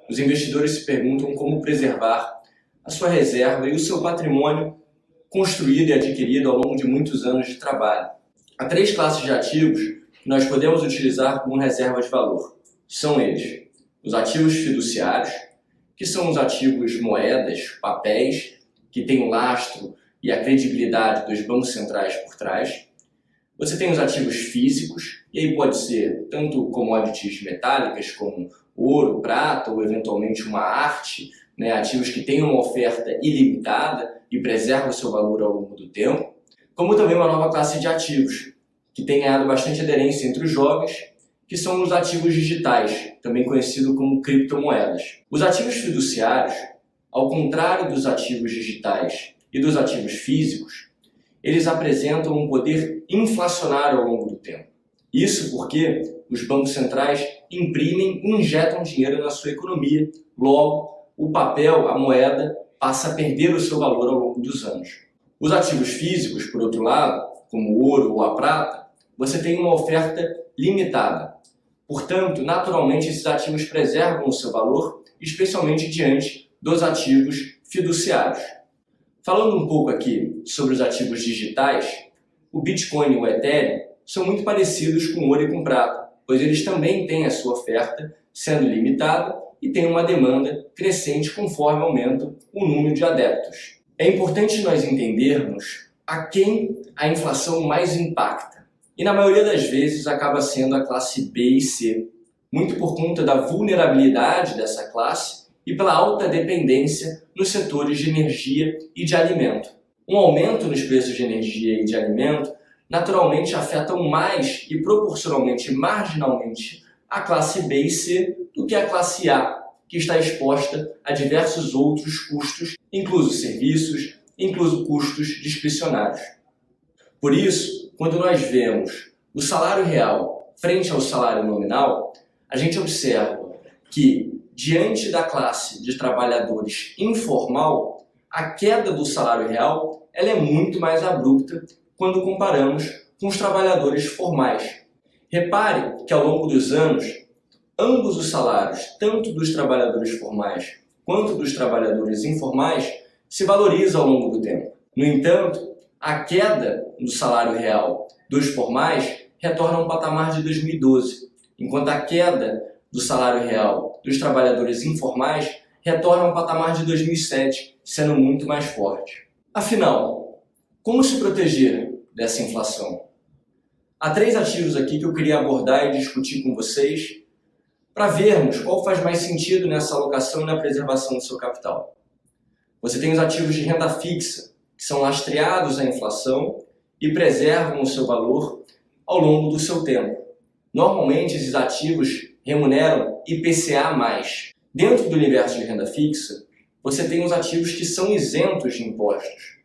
os investidores se perguntam como preservar a sua reserva e o seu patrimônio construído e adquirido ao longo de muitos anos de trabalho. Há 3 classes de ativos que nós podemos utilizar como reserva de valor. São eles: os ativos fiduciários, que são os ativos moedas, papéis, que têm o lastro e a credibilidade dos bancos centrais por trás. Você tem os ativos físicos, e aí pode ser tanto commodities metálicas como ouro, prata ou eventualmente uma arte, ativos que têm uma oferta ilimitada e preservam o seu valor ao longo do tempo, como também uma nova classe de ativos, que tem ganhado bastante aderência entre os jovens, que são os ativos digitais, também conhecido como criptomoedas. Os ativos fiduciários, ao contrário dos ativos digitais e dos ativos físicos, eles apresentam um poder inflacionário ao longo do tempo. Isso porque os bancos centrais imprimem e injetam dinheiro na sua economia, logo o papel, a moeda, passa a perder o seu valor ao longo dos anos. Os ativos físicos, por outro lado, como o ouro ou a prata, você tem uma oferta limitada. Portanto, naturalmente, esses ativos preservam o seu valor, especialmente diante dos ativos fiduciários. Falando um pouco aqui sobre os ativos digitais, o Bitcoin e o Ethereum são muito parecidos com o ouro e com prata, pois eles também têm a sua oferta sendo limitada e têm uma demanda crescente conforme aumenta o número de adeptos. É importante nós entendermos a quem a inflação mais impacta. E na maioria das vezes acaba sendo a classe B e C, muito por conta da vulnerabilidade dessa classe e pela alta dependência nos setores de energia e de alimento. Um aumento nos preços de energia e de alimento naturalmente afetam mais e proporcionalmente marginalmente a classe B e C do que a classe A, que está exposta a diversos outros custos, inclusos serviços, incluso custos discricionários. Por isso, quando nós vemos o salário real frente ao salário nominal, a gente observa que, diante da classe de trabalhadores informal, a queda do salário real ela é muito mais abrupta quando comparamos com os trabalhadores formais. Repare que ao longo dos anos, ambos os salários, tanto dos trabalhadores formais quanto dos trabalhadores informais, se valorizam ao longo do tempo. No entanto, a queda do salário real dos formais retorna ao patamar de 2012, enquanto a queda do salário real dos trabalhadores informais retorna ao patamar de 2007, sendo muito mais forte. Afinal, como se proteger dessa inflação? Há 3 ativos aqui que eu queria abordar e discutir com vocês para vermos qual faz mais sentido nessa alocação e na preservação do seu capital. Você tem os ativos de renda fixa, que são lastreados à inflação e preservam o seu valor ao longo do seu tempo. Normalmente, esses ativos remuneram IPCA+. Dentro do universo de renda fixa, você tem os ativos que são isentos de impostos.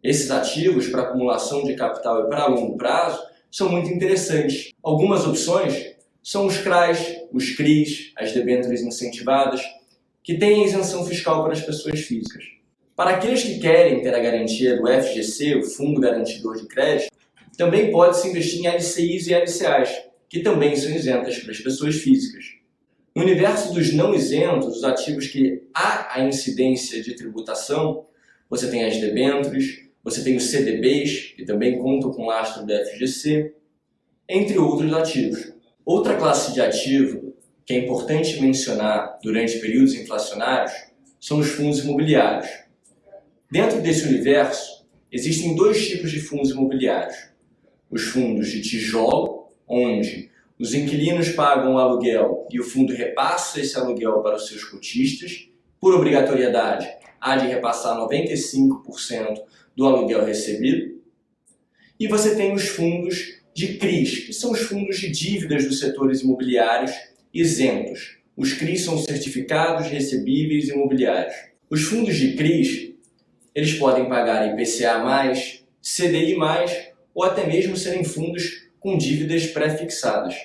Esses ativos, para acumulação de capital e para longo prazo, são muito interessantes. Algumas opções são os CRAs, os CRIs, as debêntures incentivadas, que têm isenção fiscal para as pessoas físicas. Para aqueles que querem ter a garantia do FGC, o Fundo Garantidor de Crédito, também pode-se investir em LCIs e LCAs, que também são isentas para as pessoas físicas. No universo dos não isentos, os ativos que há a incidência de tributação, você tem as debêntures, você tem os CDBs, que também contam com o lastro do FGC, entre outros ativos. Outra classe de ativo que é importante mencionar durante períodos inflacionários são os fundos imobiliários. Dentro desse universo, existem 2 tipos de fundos imobiliários. Os fundos de tijolo, onde os inquilinos pagam o aluguel e o fundo repassa esse aluguel para os seus cotistas. Por obrigatoriedade, há de repassar 95% do aluguel recebido. E você tem os fundos de CRIs, que são os fundos de dívidas dos setores imobiliários isentos. Os CRIs são certificados recebíveis imobiliários. Os fundos de CRIs, eles podem pagar IPCA+, CDI+, ou até mesmo serem fundos com dívidas pré-fixadas.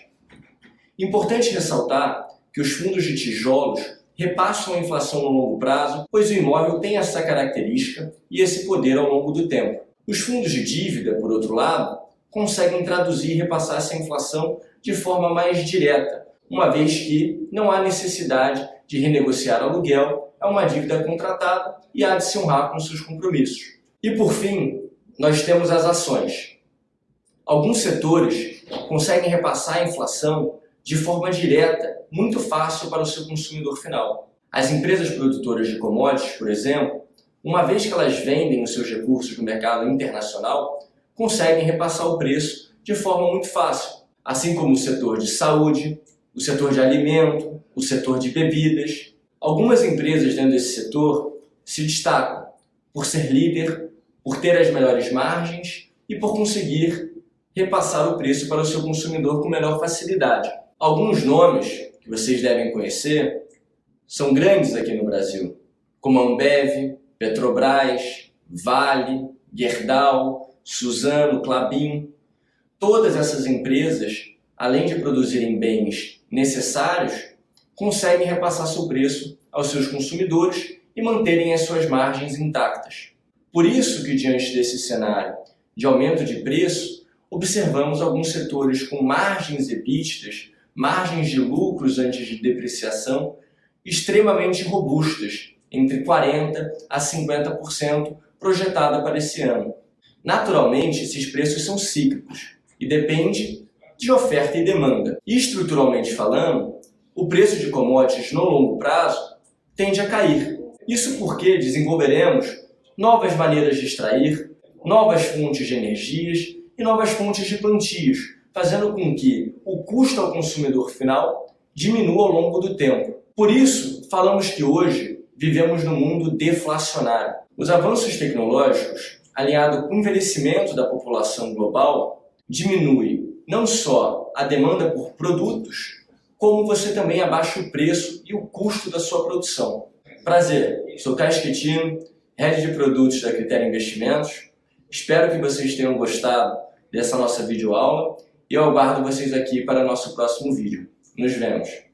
Importante ressaltar que os fundos de tijolos repassam a inflação no longo prazo, pois o imóvel tem essa característica e esse poder ao longo do tempo. Os fundos de dívida, por outro lado, conseguem traduzir e repassar essa inflação de forma mais direta, uma vez que não há necessidade de renegociar aluguel, é uma dívida contratada e há de se honrar com seus compromissos. E por fim, nós temos as ações. Alguns setores conseguem repassar a inflação de forma direta, muito fácil para o seu consumidor final. As empresas produtoras de commodities, por exemplo, uma vez que elas vendem os seus recursos no mercado internacional, conseguem repassar o preço de forma muito fácil, assim como o setor de saúde, o setor de alimento, o setor de bebidas. Algumas empresas dentro desse setor se destacam por ser líder, por ter as melhores margens e por conseguir repassar o preço para o seu consumidor com menor facilidade. Alguns nomes que vocês devem conhecer são grandes aqui no Brasil, como a Ambev, Petrobras, Vale, Gerdau, Suzano, Klabin. Todas essas empresas, além de produzirem bens necessários, conseguem repassar seu preço aos seus consumidores e manterem as suas margens intactas. Por isso que, diante desse cenário de aumento de preço, observamos alguns setores com margens EBITDAs, margens de lucros antes de depreciação, extremamente robustas, entre 40% a 50% projetada para esse ano. Naturalmente, esses preços são cíclicos e depende de oferta e demanda. E estruturalmente falando, o preço de commodities no longo prazo tende a cair. Isso porque desenvolveremos novas maneiras de extrair, novas fontes de energias e novas fontes de plantios, fazendo com que o custo ao consumidor final diminua ao longo do tempo. Por isso, falamos que hoje vivemos num mundo deflacionário. Os avanços tecnológicos, alinhado com o envelhecimento da população global, diminui não só a demanda por produtos, como você também abaixa o preço e o custo da sua produção. Prazer, sou Caio Schettino, Head de Produtos da Critério Investimentos. Espero que vocês tenham gostado dessa nossa videoaula e eu aguardo vocês aqui para o nosso próximo vídeo. Nos vemos!